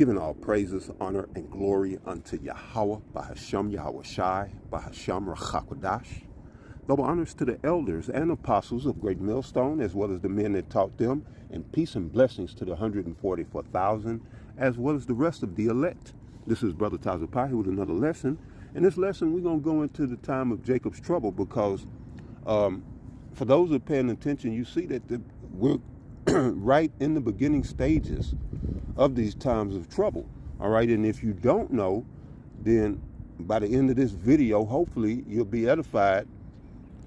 Giving all praises, honor, and glory unto Yahweh, Bahasham Yahweh Shai, Bahasham Rachakodash. Double honors to the elders and apostles of Great Millstone, as well as the men that taught them, and peace and blessings to the 144,000, as well as the rest of the elect. This is Brother Tazapai with another lesson. In this lesson, we're going to go into the time of Jacob's trouble because for those that are paying attention, you see that we're right in the beginning stages of these times of trouble. All right, and if you don't know, then by the end of this video, hopefully you'll be edified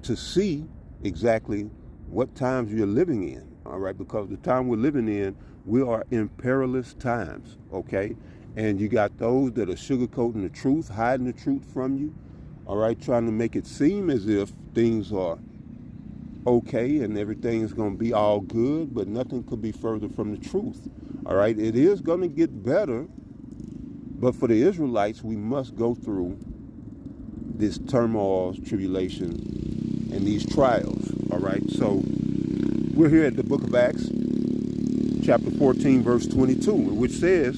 to see exactly what times you're living in. All right, because the time we're living in, we are in perilous times. Okay, and you got those that are sugarcoating the truth, hiding the truth from you. All right, trying to make it seem as if things are okay and everything's going to be all good, but nothing could be further from the truth. All right, it is going to get better, but for the Israelites, we must go through this turmoil, tribulation, and these trials. All right, so we're here at the book of Acts, chapter 14, verse 22, which says,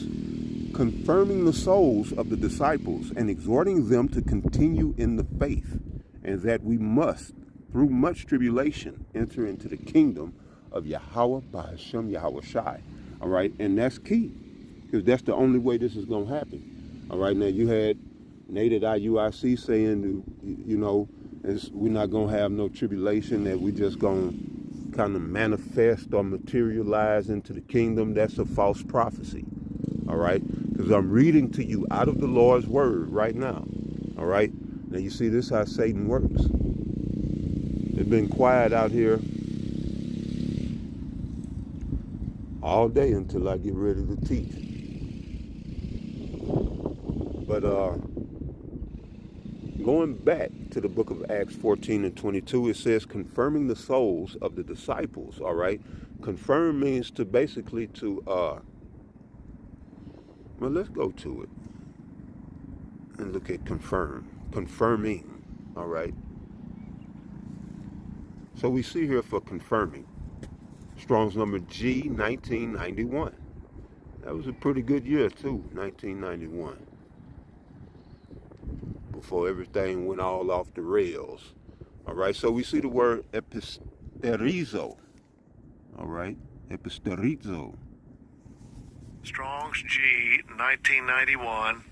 confirming the souls of the disciples and exhorting them to continue in the faith, and that we must, through much tribulation, enter into the kingdom of Yahweh Bahasham Yahweh Shai. All right, and that's key, because that's the only way this is going to happen. All right, now you had Nate at IUIC saying, you know, we're not going to have no tribulation, that we just going to kind of manifest or materialize into the kingdom. That's a false prophecy. All right, because I'm reading to you out of the Lord's word right now. All right, now you see this is how Satan works. It's been quiet out here all day until I get ready to teach. But going back to the book of Acts 14 and 22, it says confirming the souls of the disciples. All right, confirm means to basically to well, let's go to it and look at confirming. All right, so we see here for confirming, Strong's number G 1991. That was a pretty good year too, 1991. Before everything went all off the rails. All right, so we see the word episterizo. All right, episterizo. Strong's G 1991.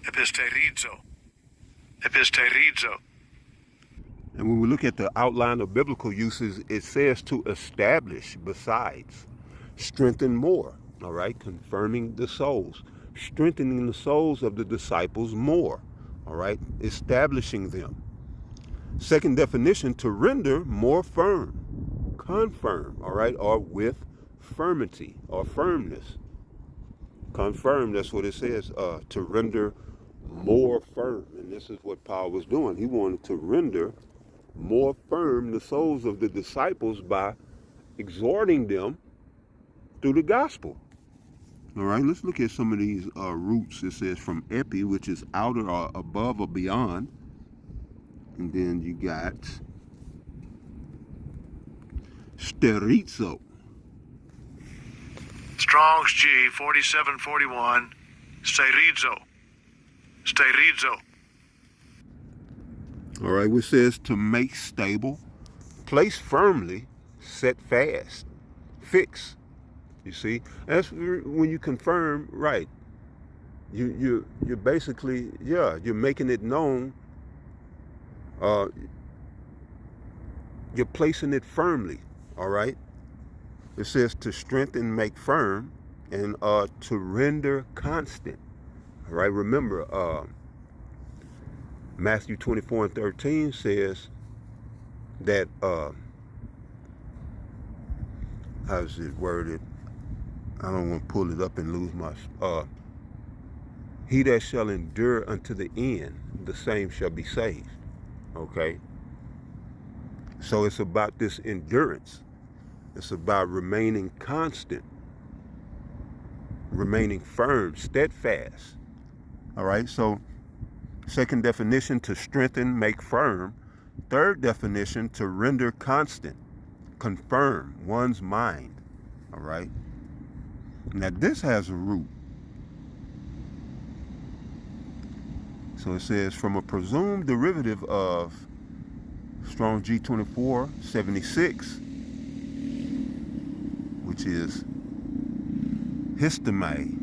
Episterizo. Episterizo. And when we look at the outline of biblical uses, it says to establish besides, strengthen more, all right, confirming the souls, strengthening the souls of the disciples more, all right, establishing them. Second definition, to render more firm, confirm, all right, or with firmity or firmness. Confirm, that's what it says, to render more firm. And this is what Paul was doing. He wanted to render more firm the souls of the disciples by exhorting them through the gospel. All right, let's look at some of these roots. It says from epi, which is outer or above or beyond. And then you got sterizo. Strong's G 4741. Sterizo. Sterizo. All right, which says to make stable, place firmly, set fast, fix. You see, that's when you confirm, right? You're basically, yeah, you're making it known. You're placing it firmly. All right. It says to strengthen, make firm, and to render constant. All right. Remember, Matthew 24 and 13 says that, how's it worded? I don't want to pull it up and lose my, he that shall endure unto the end, the same shall be saved. Okay? So it's about this endurance. It's about remaining constant, remaining firm, steadfast. All right? So, second definition, to strengthen, make firm. Third definition, to render constant, confirm one's mind. All right. Now this has a root. So it says, from a presumed derivative of Strong G2476, which is histemi.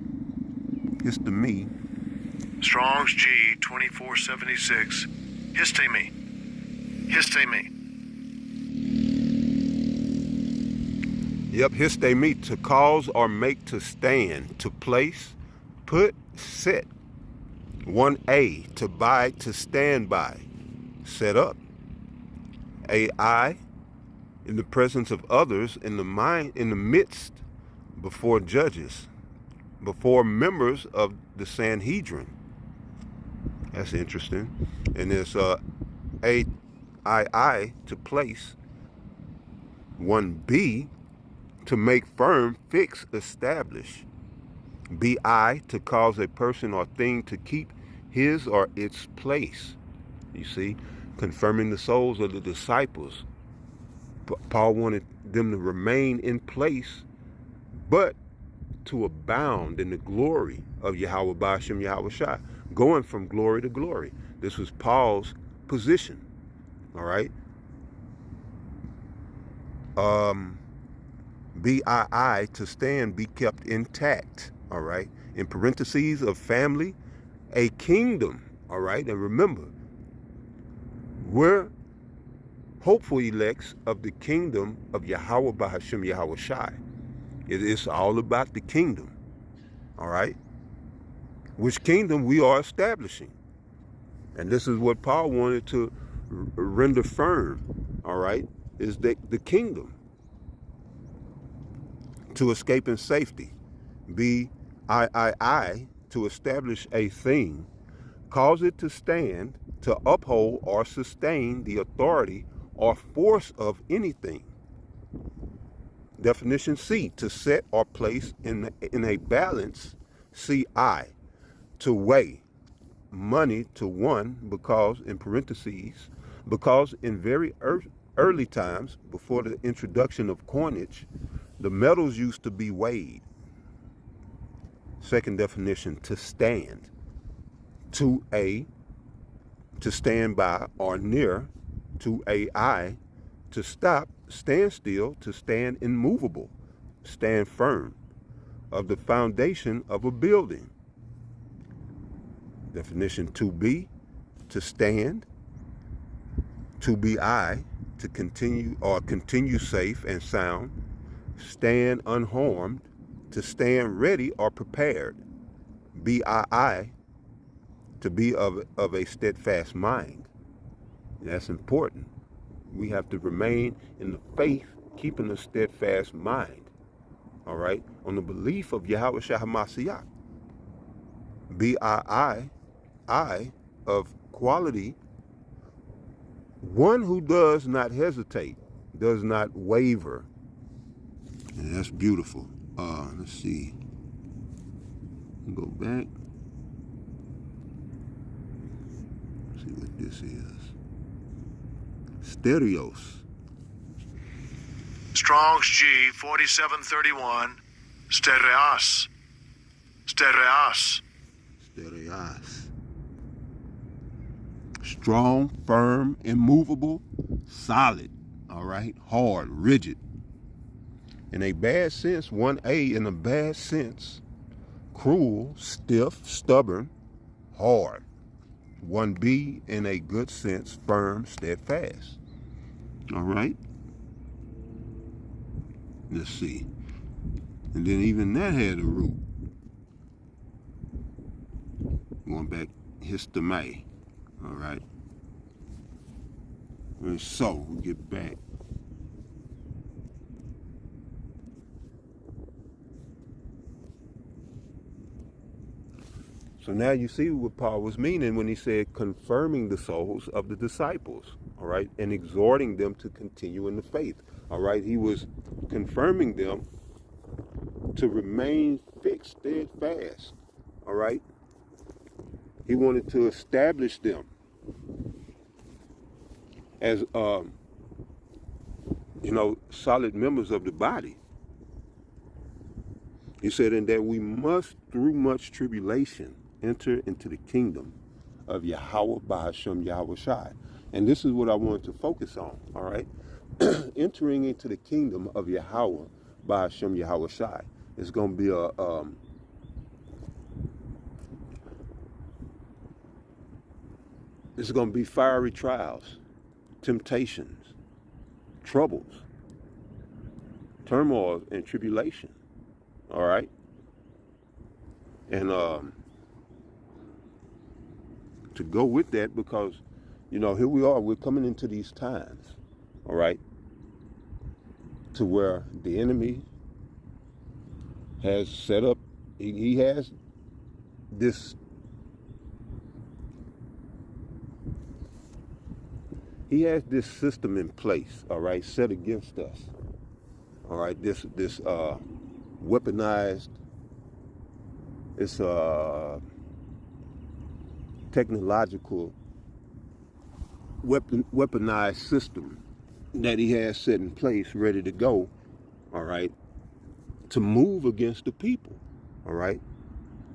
Strong's G 2476. Histemi. Yep, histemi, to cause or make to stand, to place, put, set. 1A, to buy, to stand by, set up. AI, in the presence of others, in the midst, before judges, before members of the Sanhedrin. That's interesting. And there's AII, to place. 1B, to make firm, fix, establish. BI, to cause a person or thing to keep his or its place. You see, confirming the souls of the disciples. Paul wanted them to remain in place, but to abound in the glory of Yahweh Ba'ashem Yahweh Shai, going from glory to glory. This was Paul's position. All right. BII, to stand, be kept intact. All right. In parentheses, of family, a kingdom. All right. And remember, we're hopeful elects of the kingdom of Yahweh Ba'ashem Yahweh Shai. It is all about the kingdom. All right. Which kingdom we are establishing. And this is what Paul wanted to render firm. All right. Is the kingdom. To escape in safety. BII, to establish a thing, cause it to stand, to uphold or sustain the authority or force of anything. Definition C, to set or place in a balance. CI, to weigh money to one, because, in parentheses, because in very early times, before the introduction of coinage, the metals used to be weighed. Second definition, to stand. 2A, to stand by or near. 2AI, to stop, stand still, to stand immovable, stand firm, of the foundation of a building. Definition 2B, to stand. 2BI, to continue safe and sound, stand unharmed, to stand ready or prepared. BII, to be of a steadfast mind. That's important. We have to remain in the faith, keeping a steadfast mind. All right, on the belief of Yahweh Shai HaMashiach. BII, of quality, one who does not hesitate, does not waver. And that's beautiful. Let's see. Go back. See what this is. Stereos. Strong's G 4731. Stereos. Strong, firm, immovable, solid. All right, hard, rigid. In a bad sense, 1A in a bad sense, cruel, stiff, stubborn, hard. 1B in a good sense, firm, steadfast. All right. Let's see. And then even that had a root. Going back, histemi. All right. And so we get back. So now you see what Paul was meaning when he said confirming the souls of the disciples, all right, and exhorting them to continue in the faith, all right. He was confirming them to remain fixed, steadfast, all right. He wanted to establish them as, solid members of the body. He said, and that we must, through much tribulation, enter into the kingdom of Yahweh Bahashem Yahweh Shai. And this is what I want to focus on, all right? Entering into the kingdom of Yahweh Bahashem Yahweh Shai. It's going to be it's going to be fiery trials, temptations, troubles, turmoil, and tribulation, all right? And to go with that, because, you know, here we are, we're coming into these times, all right, to where the enemy has set up, he has this, system in place, all right, set against us, all right, this weaponized, it's technological weaponized system that he has set in place, ready to go, all right, to move against the people, all right,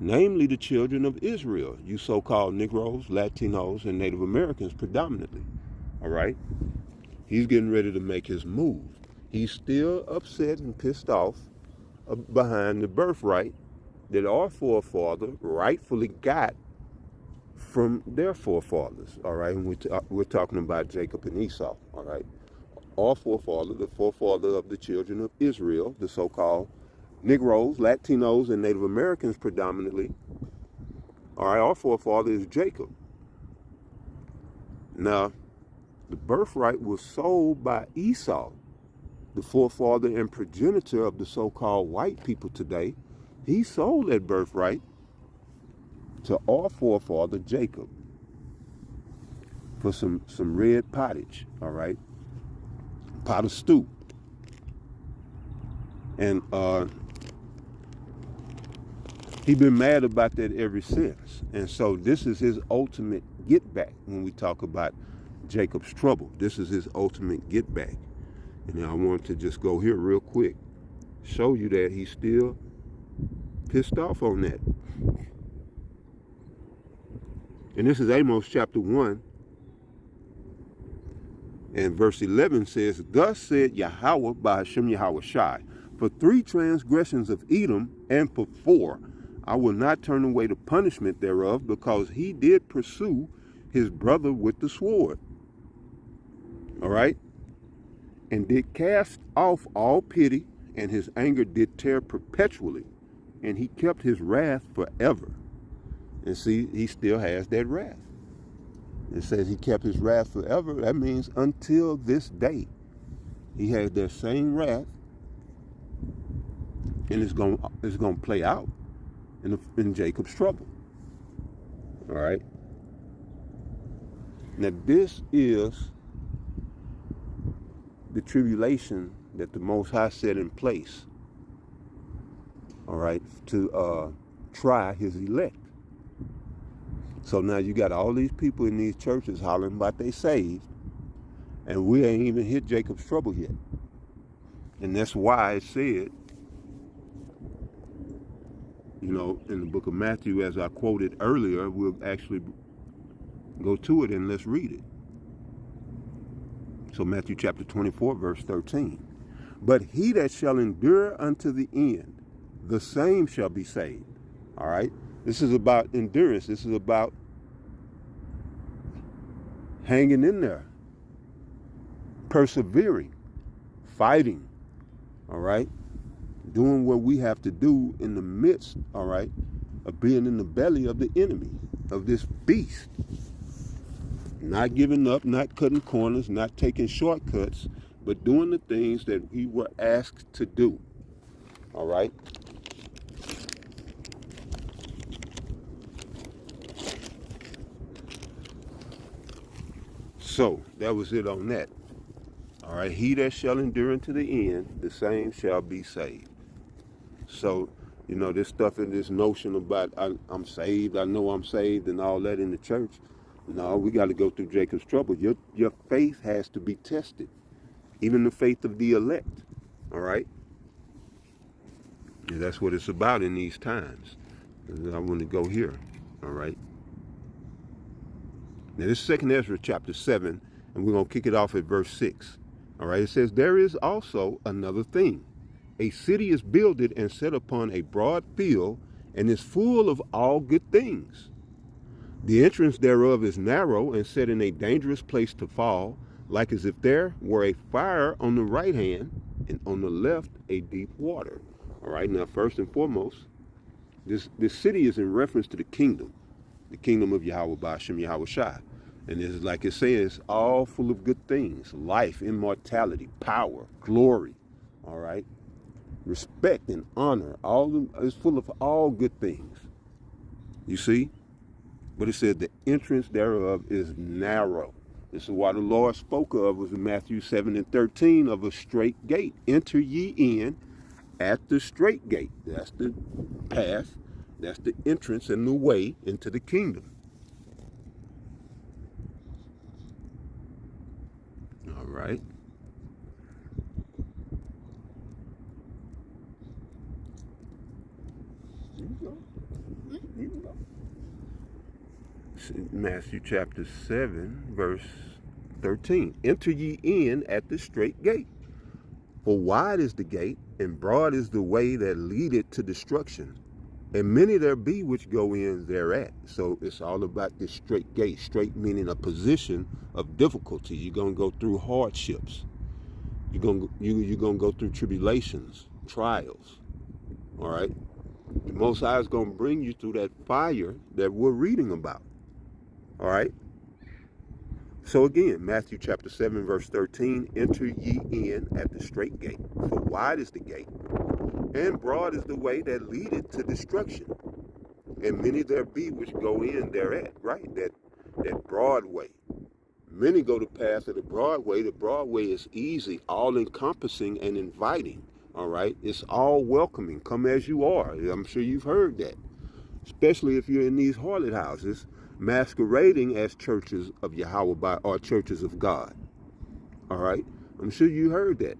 namely the children of Israel, you so-called Negroes, Latinos, and Native Americans predominantly, all right. He's getting ready to make his move. He's still upset and pissed off behind the birthright that our forefather rightfully got from their forefathers, all right? And we're talking about Jacob and Esau, all right? Our forefather, the forefather of the children of Israel, the so-called Negroes, Latinos, and Native Americans predominantly, all right, our forefather is Jacob. Now, the birthright was sold by Esau, the forefather and progenitor of the so-called white people today. He sold that birthright to our forefather Jacob for some red pottage, all right, pot of stew. And he been mad about that ever since. And so this is his ultimate get back when we talk about Jacob's trouble. This is his ultimate get back. And I want to just go here real quick, show you that he's still pissed off on that. And this is Amos chapter 1, and verse 11 says, "Thus said Yahweh by Hashem Yahweh Shai, for 3 transgressions of Edom, and for 4, I will not turn away the punishment thereof, because he did pursue his brother with the sword." All right? "And did cast off all pity, and his anger did tear perpetually, and he kept his wrath forever." And see, he still has that wrath. It says he kept his wrath forever. That means until this day, he has that same wrath, and it's going to play out in Jacob's trouble. All right? Now, this is the tribulation that the Most High set in place, all right, to try his elect. So now you got all these people in these churches hollering about they saved, and we ain't even hit Jacob's trouble yet. And that's why it said, you know, in the book of Matthew, as I quoted earlier, we'll actually go to it and let's read it. So Matthew chapter 24, verse 13. "But he that shall endure unto the end, the same shall be saved." All right? This is about endurance. This is about hanging in there, persevering, fighting, all right? Doing what we have to do in the midst, all right, of being in the belly of the enemy, of this beast. Not giving up, not cutting corners, not taking shortcuts, but doing the things that we were asked to do. All right? So, that was it on that. All right? "He that shall endure unto the end, the same shall be saved." So, you know, this stuff and this notion about I'm saved, I know I'm saved, and all that in the church. No, we got to go through Jacob's trouble. Your faith has to be tested, even the faith of the elect. All right? And that's what it's about in these times. I want to go here. All right? Now this is 2nd Ezra chapter 7, and we're going to kick it off at verse 6. All right, it says, there is also another thing. A city is builded and set upon a broad field, and is full of all good things. The entrance thereof is narrow and set in a dangerous place to fall, like as if there were a fire on the right hand, and on the left a deep water. All right, now first and foremost, this city is in reference to the kingdom of Yahweh Ba'ashem Yahweh Shai. And it's like it says, all full of good things, life, immortality, power, glory, all right, respect and honor, it's full of all good things. You see? But it said the entrance thereof is narrow. This is why the Lord spoke of, was in Matthew 7:13, of a straight gate. Enter ye in at the straight gate. That's the path, that's the entrance and the way into the kingdom. All right. Matthew chapter 7, verse 13. Enter ye in at the straight gate. For wide is the gate, and broad is the way that leadeth to destruction, and many there be which go in thereat. So it's all about this straight gate. Straight meaning a position of difficulty. You're going to go through hardships. You're going to go through tribulations, trials. All right? The Most High is going to bring you through that fire that we're reading about. All right? So again, Matthew chapter 7, verse 13, enter ye in at the straight gate. For wide is the gate, and broad is the way that leadeth to destruction, and many there be which go in thereat. Right? That broad way. Many go the path of the broad way. The broad way is easy, all-encompassing and inviting. All right? It's all welcoming. Come as you are. I'm sure you've heard that. Especially if you're in these harlot houses, masquerading as churches of Yahweh or churches of God. All right? I'm sure you heard that.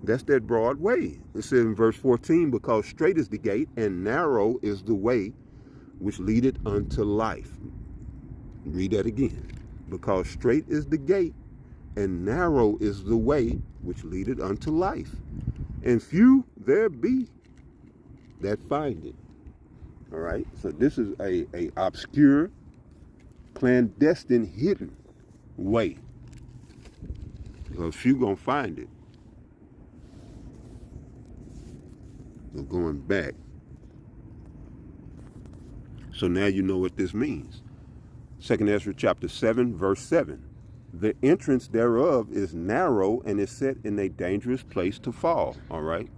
That's that broad way. It says in verse 14, because straight is the gate and narrow is the way which leadeth unto life. Read that again. Because straight is the gate and narrow is the way which leadeth unto life. And few there be that find it. All right, so this is a obscure, clandestine, hidden way. So few gonna find it. So going back. So now you know what this means. 2nd Ezra chapter 7, verse 7. The entrance thereof is narrow and is set in a dangerous place to fall. All right.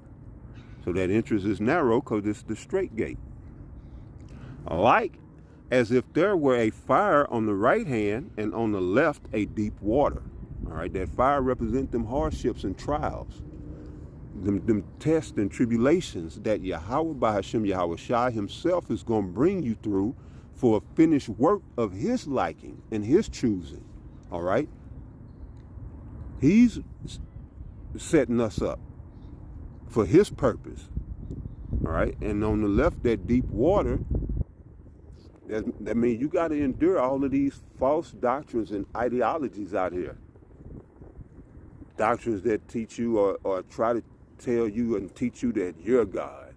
So that entrance is narrow because it's the straight gate. Like as if there were a fire on the right hand and on the left a deep water. All right, that fire represents them hardships and trials, them tests and tribulations that Yahweh Ba'ashem Yahweh Shai himself is going to bring you through for a finished work of his liking and his choosing. All right, he's setting us up for his purpose. All right, and on the left, that deep water. That means you got to endure all of these false doctrines and ideologies out here. Doctrines that teach you or try to tell you and teach you that you're God.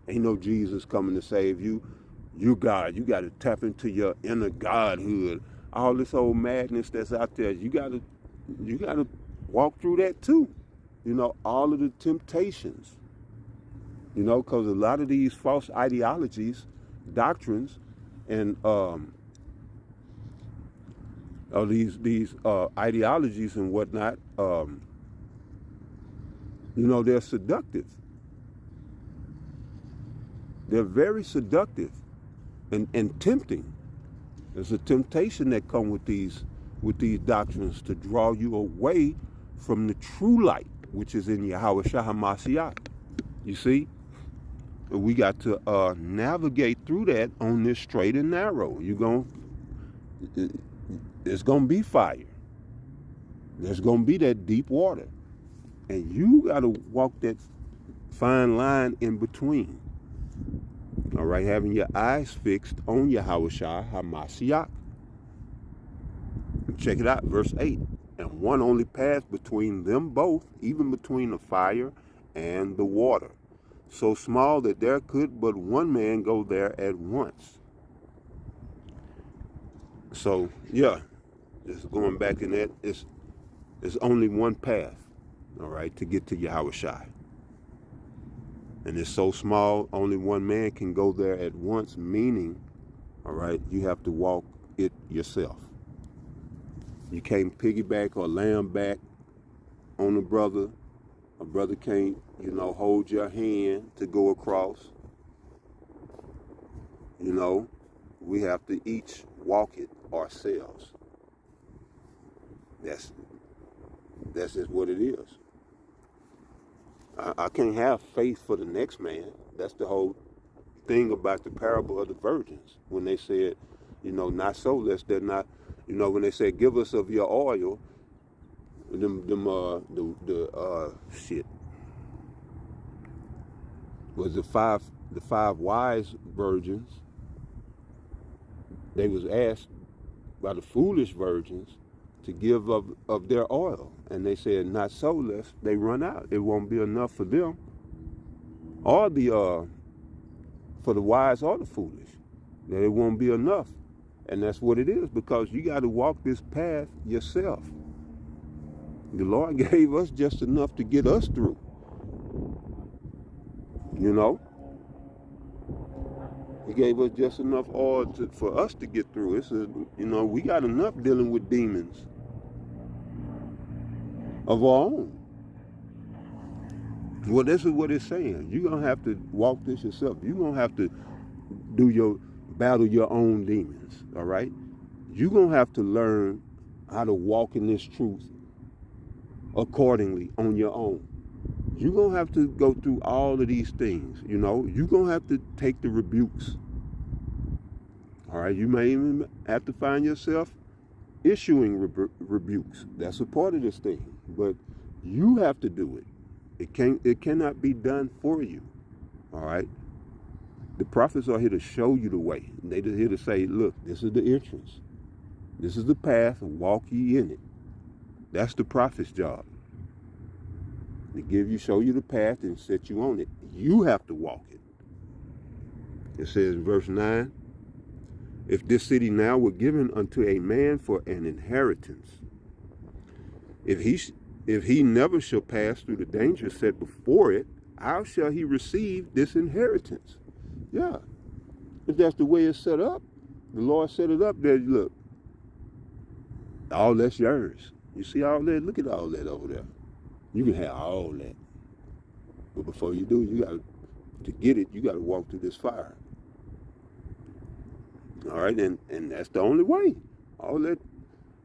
Ain't no Jesus coming to save you. You're God. You got to tap into your inner godhood. All this old madness that's out there, you got to walk through that too. You know, all of the temptations. You know, because a lot of these false ideologies, doctrines, and these ideologies and whatnot, you know, they're seductive. They're very seductive and tempting. There's a temptation that comes with these doctrines to draw you away from the true light, which is in Yahweh Shah HaMashiach. You see? We got to navigate through that on this straight and narrow. There's going to be fire. There's going to be that deep water. And you got to walk that fine line in between. All right, having your eyes fixed on Yahweh Shai HaMashiach. check it out, verse 8. And one only passed between them both, even between the fire and the water, so small that there could but one man go there at once. So, yeah, just going back in that, it's only one path, all right, to get to Yahushua. And it's so small, only one man can go there at once, meaning, all right, you have to walk it yourself. You can't piggyback or lamb back on a brother. A brother can't, hold your hand to go across. We have to each walk it ourselves. That's just what it is. I can't have faith for the next man. That's the whole thing about the parable of the virgins. When they said, not so, lest they're not, when they said, give us of your oil, was the five wise virgins. They was asked by the foolish virgins to give of their oil, and they said, not so, lest they run out. It won't be enough for them, or for the wise or the foolish. That it won't be enough. And that's what it is, because you got to walk this path yourself. The Lord gave us just enough to get us through. He gave us just enough oil for us to get through. It's we got enough dealing with demons of our own. Well, this is what it's saying. You're going to have to walk this yourself. You're going to have to battle your own demons, all right? You're going to have to learn how to walk in this truth accordingly on your own. You're going to have to go through all of these things, You're going to have to take the rebukes, all right? You may even have to find yourself issuing rebukes. That's a part of this thing, but you have to do it. It cannot be done for you, all right? The prophets are here to show you the way. They're here to say, look, this is the entrance. This is the path, and walk ye in it. That's the prophet's job. To show you the path and set you on it. You have to walk it. It says in verse 9, if this city now were given unto a man for an inheritance, if he never shall pass through the danger set before it, how shall he receive this inheritance? Yeah. If that's the way it's set up, the Lord set it up there, look, all that's yours. You see all that? Look at all that over there. You can have all that. But before you do, to get it, you got to walk through this fire. All right, and that's the only way.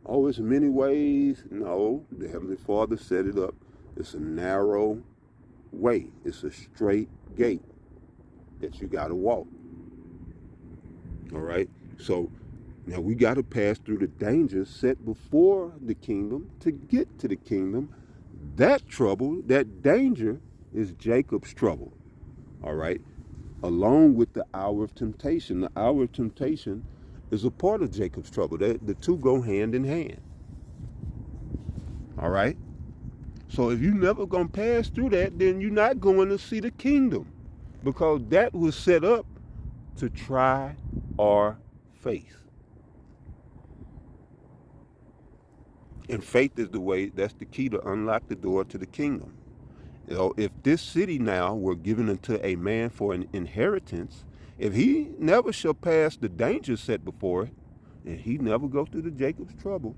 It's many ways. No, the Heavenly Father set it up. It's a narrow way. It's a straight gate that you got to walk. All right, so now we got to pass through the dangers set before the kingdom to get to the kingdom. That trouble, that danger, is Jacob's trouble, all right? Along with the hour of temptation. The hour of temptation is a part of Jacob's trouble. The two go hand in hand, all right? So if you're never going to pass through that, then you're not going to see the kingdom, because that was set up to try our faith. And faith is the way, that's the key to unlock the door to the kingdom. If this city now were given unto a man for an inheritance, if he never shall pass the danger set before it, and he never go through the Jacob's trouble,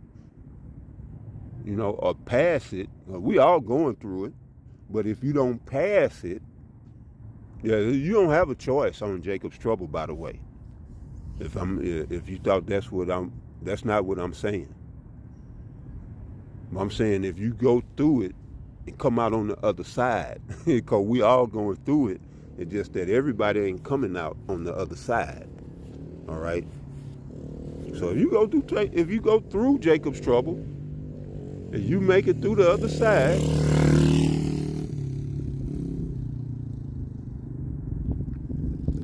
or pass it, we all going through it, but if you don't pass it, you don't have a choice on Jacob's trouble, by the way. If you thought that's not what I'm saying. I'm saying if you go through it and come out on the other side, because we all going through it, it's just that everybody ain't coming out on the other side. All right. So if you go through Jacob's trouble, and you make it through the other side,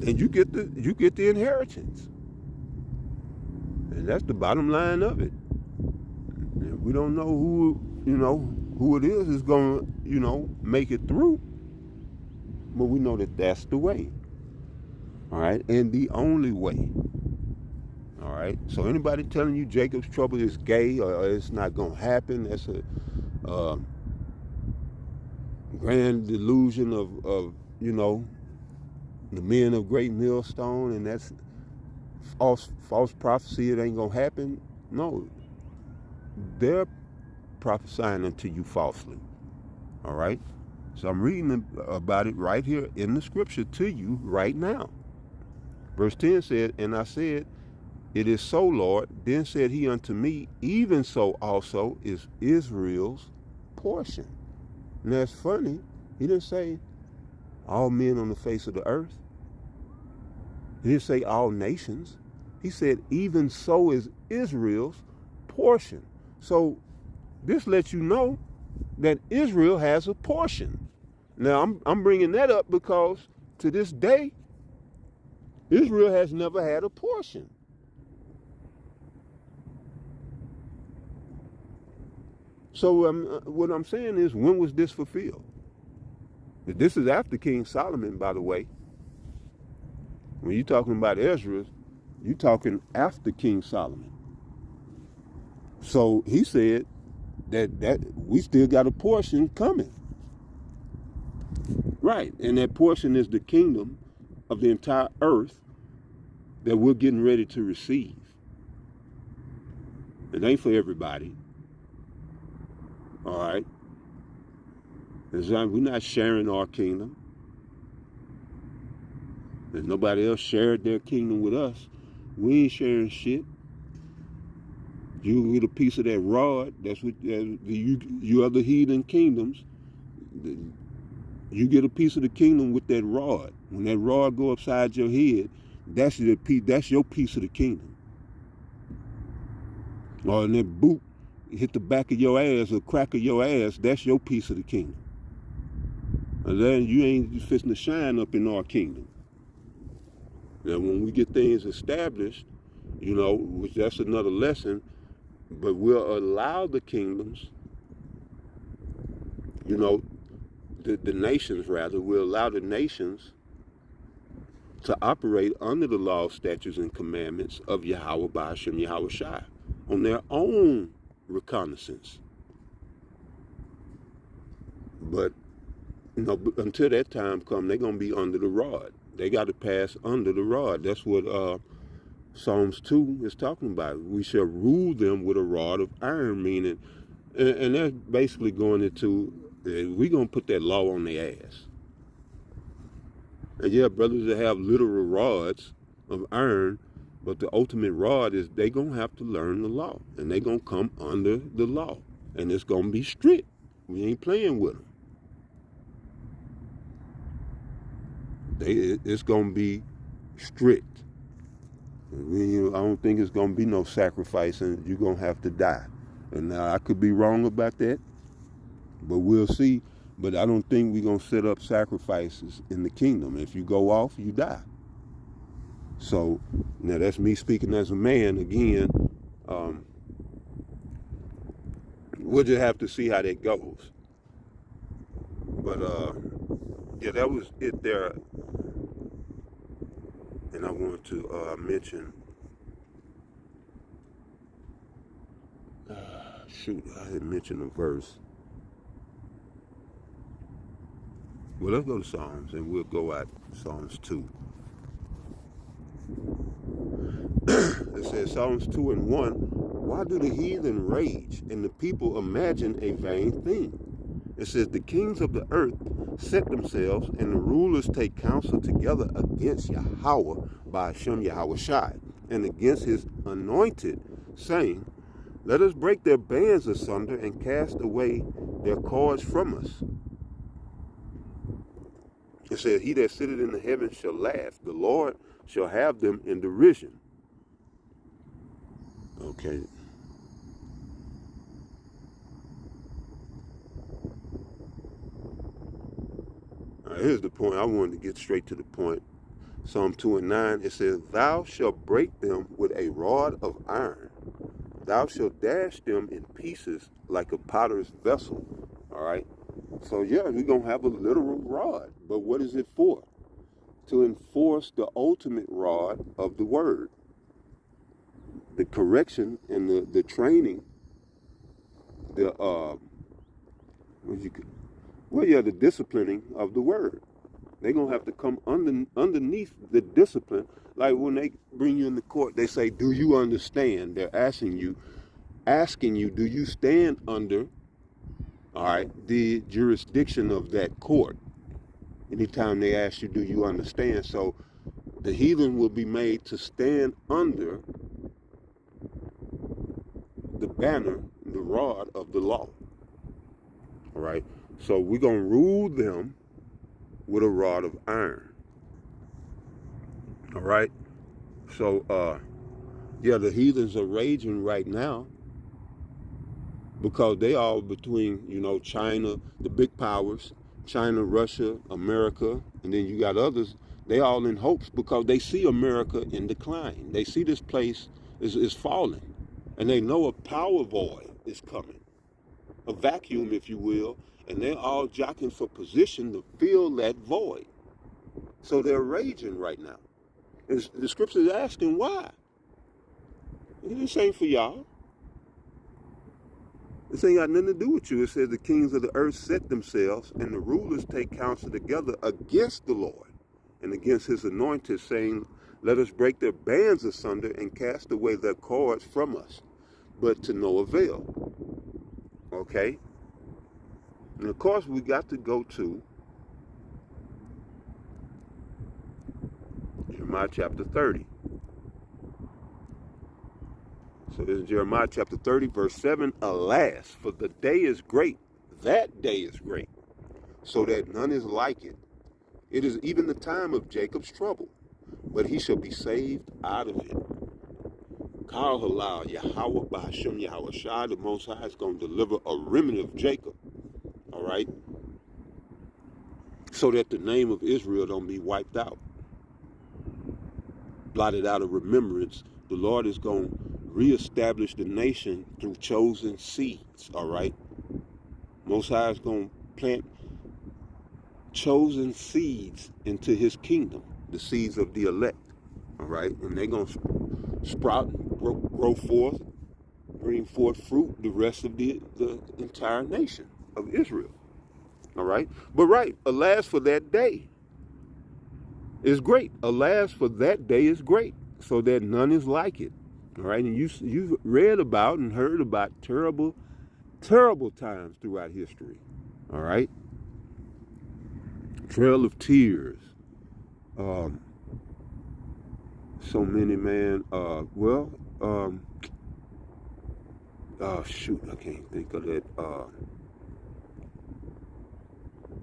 and you get the inheritance, and that's the bottom line of it. We don't know who it is going to, make it through. But we know that that's the way. All right. And the only way. All right. So anybody telling you Jacob's trouble is gay or it's not going to happen, that's a grand delusion of the men of Great Millstone, and that's false prophecy, it ain't going to happen. No. They're prophesying unto you falsely. All right. So I'm reading about it right here in the scripture to you right now. Verse 10 said, and I said, it is so, Lord. Then said he unto me, even so also is Israel's portion. And that's funny. He didn't say all men on the face of the earth. He didn't say all nations. He said, even so is Israel's portion. So this lets you know that Israel has a portion. Now, I'm bringing that up because to this day, Israel has never had a portion. So what I'm saying is, when was this fulfilled? This is after King Solomon, by the way. When you're talking about Ezra, you're talking after King Solomon. So he said that we still got a portion coming. Right, and that portion is the kingdom of the entire earth that we're getting ready to receive. It ain't for everybody. All right. We're not sharing our kingdom. If nobody else shared their kingdom with us, we ain't sharing shit. You get a piece of that rod. That's what you other heathen kingdoms. You get a piece of the kingdom with that rod. When that rod go upside your head, that's your piece of the kingdom. Or in that boot hit the back of your ass or crack of your ass, that's your piece of the kingdom. And then you ain't fixing to shine up in our kingdom. Now, when we get things established, which that's another lesson, but we'll allow the kingdoms, the nations rather, we'll allow the nations to operate under the law, statutes, and commandments of Yahweh Ba'ashem Yahweh Shai on their own reconnaissance. But until that time comes, they're going to be under the rod. They got to pass under the rod. That's what Psalms 2 is talking about. We shall rule them with a rod of iron, meaning, and that's basically going into, we're going to put that law on their ass. And yeah, brothers that have literal rods of iron, but the ultimate rod is they going to have to learn the law. And they going to come under the law. And it's going to be strict. We ain't playing with them. It's going to be strict. I don't think it's going to be no sacrifice and you're going to have to die. And now I could be wrong about that, but we'll see. But I don't think we're going to set up sacrifices in the kingdom. If you go off, you die. So now that's me speaking as a man again. We'll just have to see how that goes. But yeah, that was it there. And I wanted to mention, I had mentioned a verse. Well, let's go to Psalms, and we'll go at Psalms 2. It says, Psalms 2 and 1, why do the heathen rage, and the people imagine a vain thing? It says, the kings of the earth set themselves, and the rulers take counsel together against Yahweh Ba'ashem Yahweh Shai, and against his anointed, saying, let us break their bands asunder, and cast away their cords from us. It says, he that sitteth in the heavens shall laugh. The Lord shall have them in derision. Okay. Now, here's the point. I wanted to get straight to the point. Psalm 2 and 9, it says, thou shalt break them with a rod of iron. Thou shalt dash them in pieces like a potter's vessel. All right. So yeah, we're going to have a literal rod. But what is it for? To enforce the ultimate rod of the word. The correction and the training, the the disciplining of the word. They're gonna have to come underneath the discipline. Like when they bring you in the court, they say, "Do you understand?" They're asking you, "Do you stand under, all right, the jurisdiction of that court?" Anytime they ask you, "Do you understand?" So the heathen will be made to stand under the banner, the rod of the law. All right. So we're gonna rule them with a rod of iron. All right. So the heathens are raging right now because they all between, China, the big powers, China, Russia, America, and then you got others. They all in hopes because they see America in decline. They see this place is falling, and they know a power void is coming, a vacuum, if you will, and they're all jockeying for position to fill that void. So they're raging right now. And the scripture is asking why. This ain't for y'all. This ain't got nothing to do with you. It says the kings of the earth set themselves and the rulers take counsel together against the Lord and against his anointed, saying, "Let us break their bands asunder and cast away their cords from us," but to no avail. Okay? And of course, we got to go to Jeremiah chapter 30. So this is Jeremiah chapter 30, verse 7. Alas, for the day is great. That day is great, so that none is like it. It is even the time of Jacob's trouble, but he shall be saved out of it. Kal halal, Yahweh Bahasham Yahweh Shai, the Most High is going to deliver a remnant of Jacob. All right? So that the name of Israel don't be wiped out, blotted out of remembrance. The Lord is going to reestablish the nation through chosen seeds. All right? Most High is going to plant chosen seeds into his kingdom, the seeds of the elect. All right? And they're going to sprout, grow forth, bring forth fruit, the rest of the entire nation of Israel. All right? But right, alas for that day is great. Alas for that day is great, so that none is like it. All right? And you've read about and heard about terrible, terrible times throughout history. All right? Trail of tears. So many, man. Shoot, I can't think of that.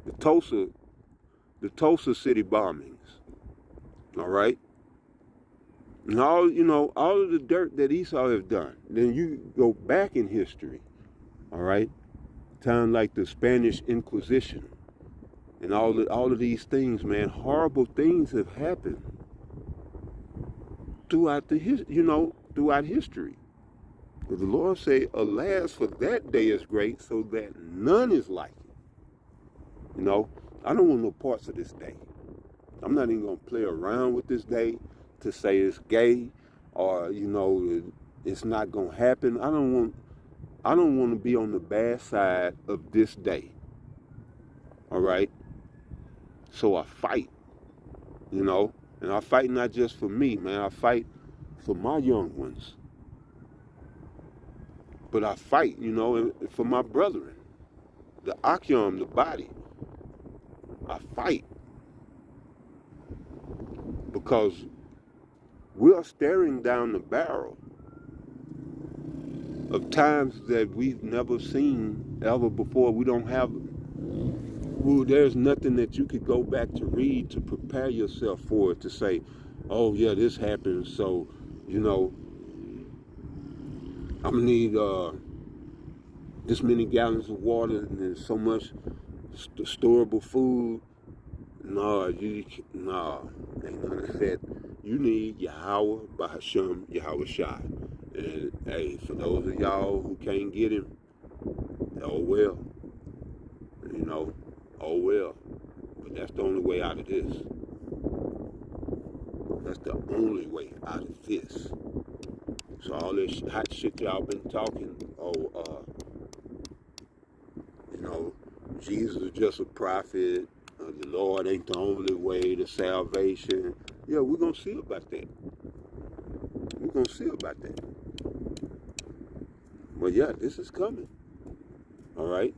The Tulsa city bombings. All right? And all of the dirt that Esau has done. Then you go back in history. All right? Time like the Spanish Inquisition. And all of these things, man, horrible things have happened throughout history. But the Lord say, alas, for that day is great, so that none is like it. I don't want no parts of this day. I'm not even going to play around with this day to say it's gay or, it's not going to happen. I don't want to be on the bad side of this day. All right? So I fight, and I fight not just for me, man. I fight for my young ones. But I fight, for my brethren, the Akyam, the body. I fight because we are staring down the barrel of times that we've never seen ever before. We don't have. There's nothing that you could go back to read to prepare yourself for it, to say, oh yeah, this happened, so I'm gonna need this many gallons of water and there's so much storable food. No, ain't none of that. You need Yahweh Bahasham Yahweh Shai. And hey, for those of y'all who can't get him, oh well. You know, oh well. But that's the only way out of this. That's the only way out of this. So all this hot shit y'all been talking, you know, Jesus is just a prophet. The Lord ain't the only way to salvation. Yeah, we're going to see about that. We're going to see about that. But yeah, this is coming. All right?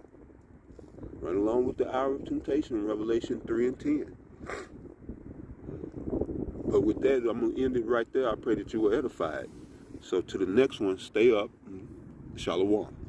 Right along with the hour of temptation in Revelation 3 and 10. But with that, I'm going to end it right there. I pray that you were edified. So to the next one, stay up. Shalom.